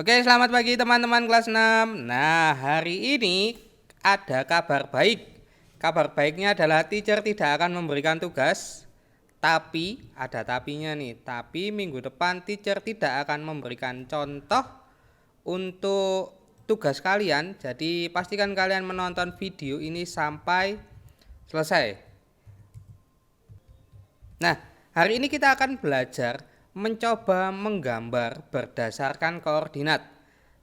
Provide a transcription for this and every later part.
Oke, selamat pagi teman-teman kelas 6. Nah, hari ini ada kabar baik. Kabar baiknya adalah teacher tidak akan memberikan tugas, tapi ada tapinya nih. Tapi minggu depan teacher tidak akan memberikan contoh untuk tugas kalian. Jadi pastikan kalian menonton video ini sampai selesai. Nah, hari ini kita akan belajar mencoba menggambar berdasarkan koordinat.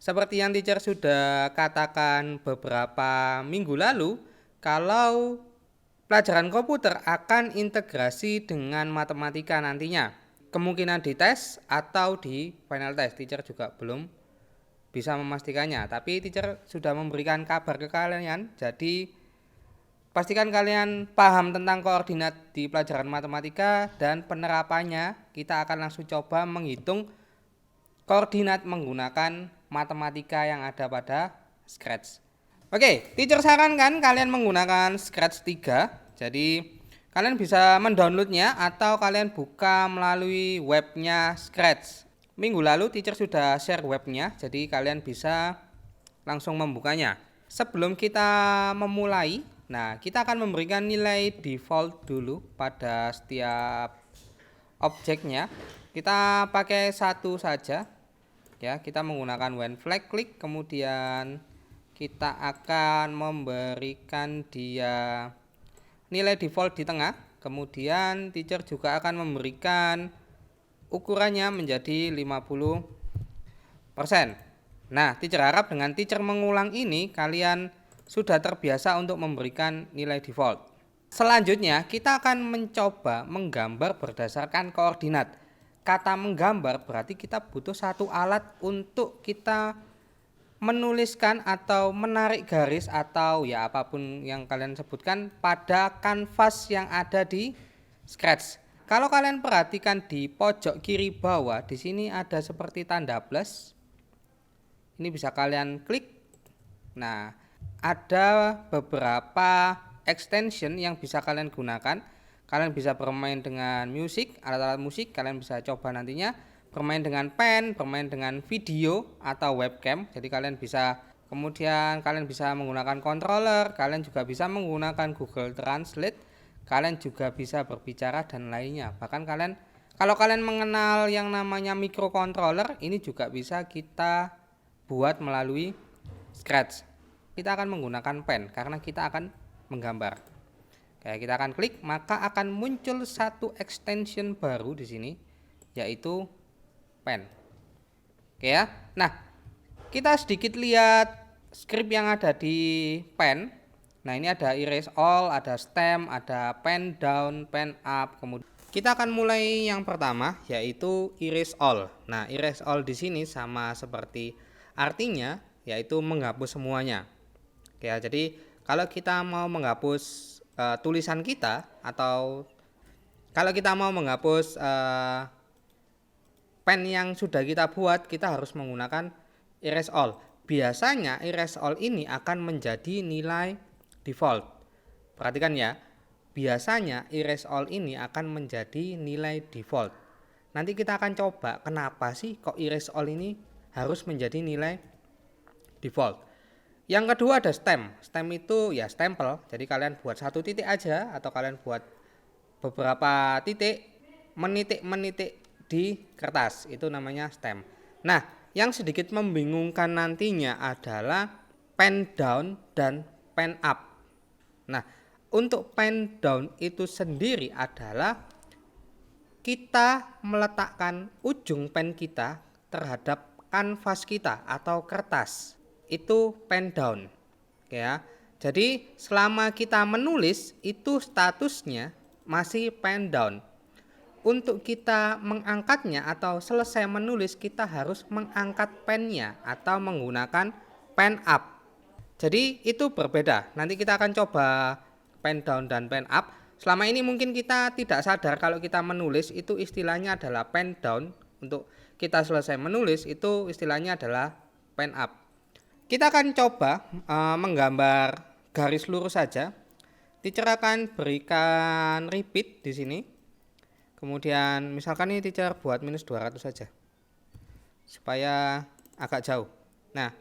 Seperti yang teacher sudah katakan beberapa minggu lalu, kalau pelajaran komputer akan integrasi dengan matematika nantinya. Kemungkinan di tes atau di final test, teacher juga belum bisa memastikannya. Tapi teacher sudah memberikan kabar ke kalian, jadi pastikan kalian paham tentang koordinat di pelajaran matematika dan penerapannya. Kita akan langsung coba menghitung koordinat menggunakan matematika yang ada pada Scratch. Oke, teacher sarankan kalian menggunakan Scratch 3. Jadi kalian bisa mendownloadnya atau kalian buka melalui webnya Scratch. Minggu lalu teacher sudah share webnya, jadi kalian bisa langsung membukanya. Sebelum kita memulai, nah, kita akan memberikan nilai default dulu pada setiap objeknya. Kita pakai satu saja. Ya, kita menggunakan when flag click, kemudian kita akan memberikan dia nilai default di tengah. Kemudian teacher juga akan memberikan ukurannya menjadi 50%. Nah, teacher harap dengan teacher mengulang ini kalian sudah terbiasa untuk memberikan nilai default. Selanjutnya kita akan mencoba menggambar berdasarkan koordinat. Kata menggambar berarti kita butuh satu alat untuk kita menuliskan atau menarik garis atau ya apapun yang kalian sebutkan pada kanvas yang ada di Scratch. Kalau kalian perhatikan di pojok kiri bawah, di sini ada seperti tanda plus. Ini bisa kalian klik. Nah, ada beberapa extension yang bisa kalian gunakan. Kalian bisa bermain dengan musik, alat-alat musik. Kalian bisa coba nantinya bermain dengan pen, bermain dengan video atau webcam. Jadi kalian bisa, kemudian kalian bisa menggunakan controller. Kalian juga bisa menggunakan Google Translate. Kalian juga bisa berbicara dan lainnya. Bahkan kalian, kalau kalian mengenal yang namanya microcontroller, ini juga bisa kita buat melalui Scratch. Kita akan menggunakan pen karena kita akan menggambar. Kayak kita akan klik, maka akan muncul satu extension baru di sini, yaitu pen. Oke ya. Nah, kita sedikit lihat script yang ada di pen. Nah, ini ada erase all, ada stem, ada pen down, pen up. Kemudian kita akan mulai yang pertama, yaitu erase all. Nah, erase all di sini sama seperti artinya, yaitu menghapus semuanya. Oke ya, jadi kalau kita mau menghapus tulisan kita, atau kalau kita mau menghapus pen yang sudah kita buat, kita harus menggunakan erase all. Biasanya erase all ini akan menjadi nilai default. Perhatikan ya, biasanya erase all ini akan menjadi nilai default. Nanti kita akan coba kenapa sih kok erase all ini harus menjadi nilai default. Yang kedua ada stem. Stem itu ya stempel. Jadi kalian buat satu titik aja atau kalian buat beberapa titik, menitik-menitik di kertas. Itu namanya stem. Nah, yang sedikit membingungkan nantinya adalah pen down dan pen up. Nah, untuk pen down itu sendiri adalah kita meletakkan ujung pen kita terhadap kanvas kita atau kertas. Itu pen down. Ya. Jadi selama kita menulis itu statusnya masih pen down. Untuk kita mengangkatnya atau selesai menulis kita harus mengangkat pennya atau menggunakan pen up. Jadi itu berbeda. Nanti kita akan coba pen down dan pen up. Selama ini mungkin kita tidak sadar kalau kita menulis itu istilahnya adalah pen down. Untuk kita selesai menulis itu istilahnya adalah pen up. Kita akan coba menggambar garis lurus saja. Teacher akan berikan repeat di sini. Kemudian misalkan ini teacher buat minus 200 saja. Supaya agak jauh. Nah,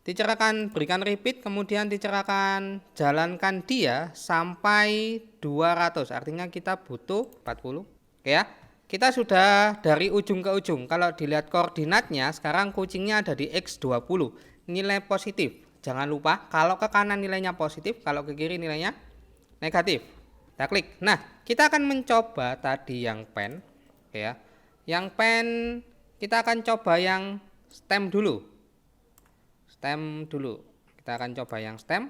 teacher akan berikan repeat, kemudian teacher akan jalankan dia sampai 200, artinya kita butuh 40. Oke ya, kita sudah dari ujung ke ujung. Kalau dilihat koordinatnya, sekarang kucingnya ada di X20, nilai positif. Jangan lupa, kalau ke kanan nilainya positif, kalau ke kiri nilainya negatif. Kita klik. Nah, kita akan mencoba tadi yang pen, ya. Yang pen kita akan coba yang stem dulu. Kita akan coba yang stem.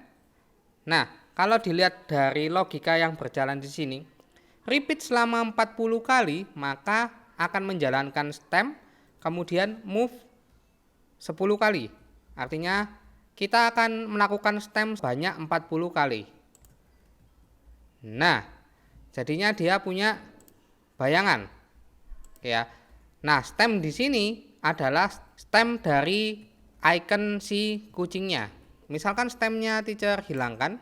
Nah, kalau dilihat dari logika yang berjalan di sini, repeat selama 40 kali, maka akan menjalankan stem, kemudian move 10 kali. Artinya kita akan melakukan stem sebanyak 40 kali. Nah, jadinya dia punya bayangan. Ya. Nah, stem di sini adalah stem dari icon si kucingnya. Misalkan stemnya teacher hilangkan,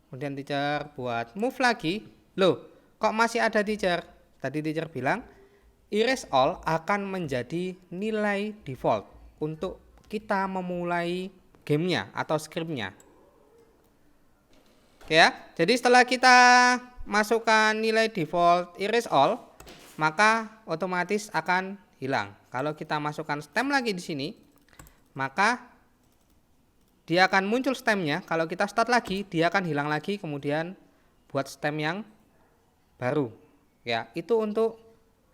kemudian teacher buat move lagi. Loh, kok masih ada teacher? Tadi teacher bilang erase all akan menjadi nilai default untuk kita memulai gamenya atau scriptnya. Oke ya, jadi setelah kita masukkan nilai default erase all, maka otomatis akan hilang. Kalau kita masukkan stem lagi di sini, maka dia akan muncul stemnya. Kalau kita start lagi, dia akan hilang lagi, kemudian buat stem yang baru. Ya, itu untuk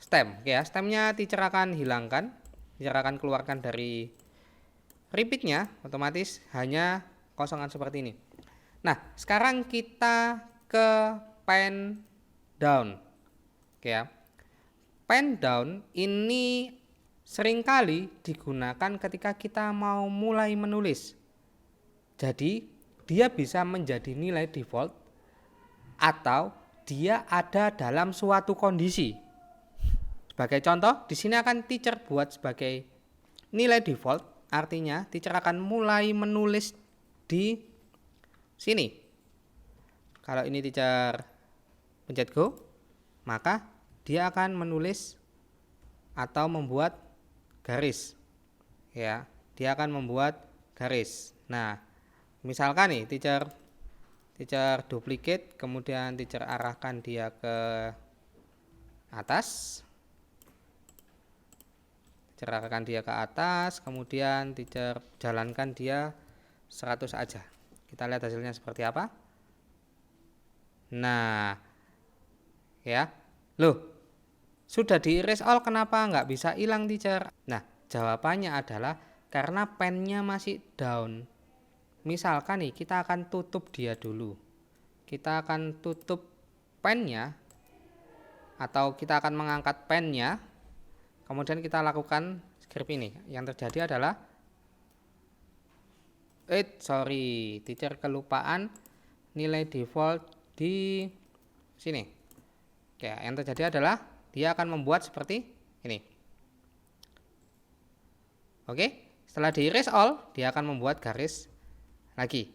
stem. Ya, stemnya teacher akan hilangkan, teacher akan keluarkan dari repeatnya, otomatis hanya kosongan seperti ini. Nah, sekarang kita ke pen down. Oke ya. Pen down ini seringkali digunakan ketika kita mau mulai menulis. Jadi, dia bisa menjadi nilai default atau dia ada dalam suatu kondisi. Sebagai contoh, di sini akan teacher buat sebagai nilai default, artinya teacher akan mulai menulis di sini. Kalau ini teacher pencet go, maka dia akan menulis atau membuat garis. Ya, dia akan membuat garis. Nah, misalkan nih teacher duplicate, kemudian teacher arahkan dia ke atas. Teacher arahkan dia ke atas, kemudian teacher jalankan dia 100 aja. Kita lihat hasilnya seperti apa. Nah, ya, loh, sudah di erase all, kenapa nggak bisa hilang teacher? Nah, jawabannya adalah karena pennya masih down. Misalkan nih, kita akan tutup dia dulu. Kita akan tutup pennya, atau kita akan mengangkat pennya, kemudian kita lakukan script ini. Yang terjadi adalah teacher kelupaan nilai default di sini. Oke, yang terjadi adalah dia akan membuat seperti ini. Oke, setelah di erase all, dia akan membuat garis lagi.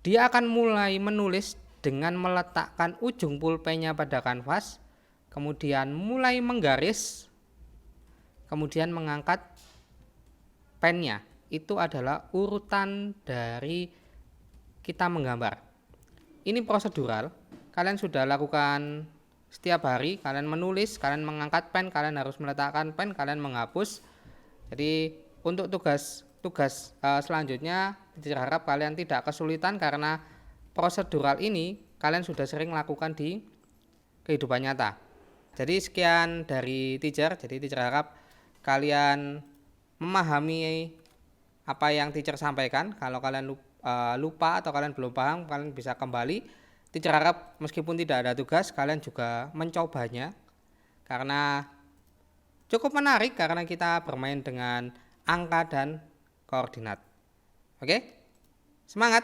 Dia akan mulai menulis dengan meletakkan ujung pulpennya pada kanvas, kemudian mulai menggaris, kemudian mengangkat pennya. Itu adalah urutan dari kita menggambar. Ini prosedural, kalian sudah lakukan setiap hari, kalian menulis, kalian mengangkat pen, kalian harus meletakkan pen, kalian menghapus. Jadi untuk tugas selanjutnya, saya harap kalian tidak kesulitan karena prosedural ini kalian sudah sering lakukan di kehidupan nyata. Jadi sekian dari teacher. Jadi teacher harap kalian memahami apa yang teacher sampaikan. Kalau kalian lupa atau kalian belum paham, kalian bisa kembali. Teacher harap meskipun tidak ada tugas, kalian juga mencobanya karena cukup menarik karena kita bermain dengan angka dan koordinat. Oke? Semangat!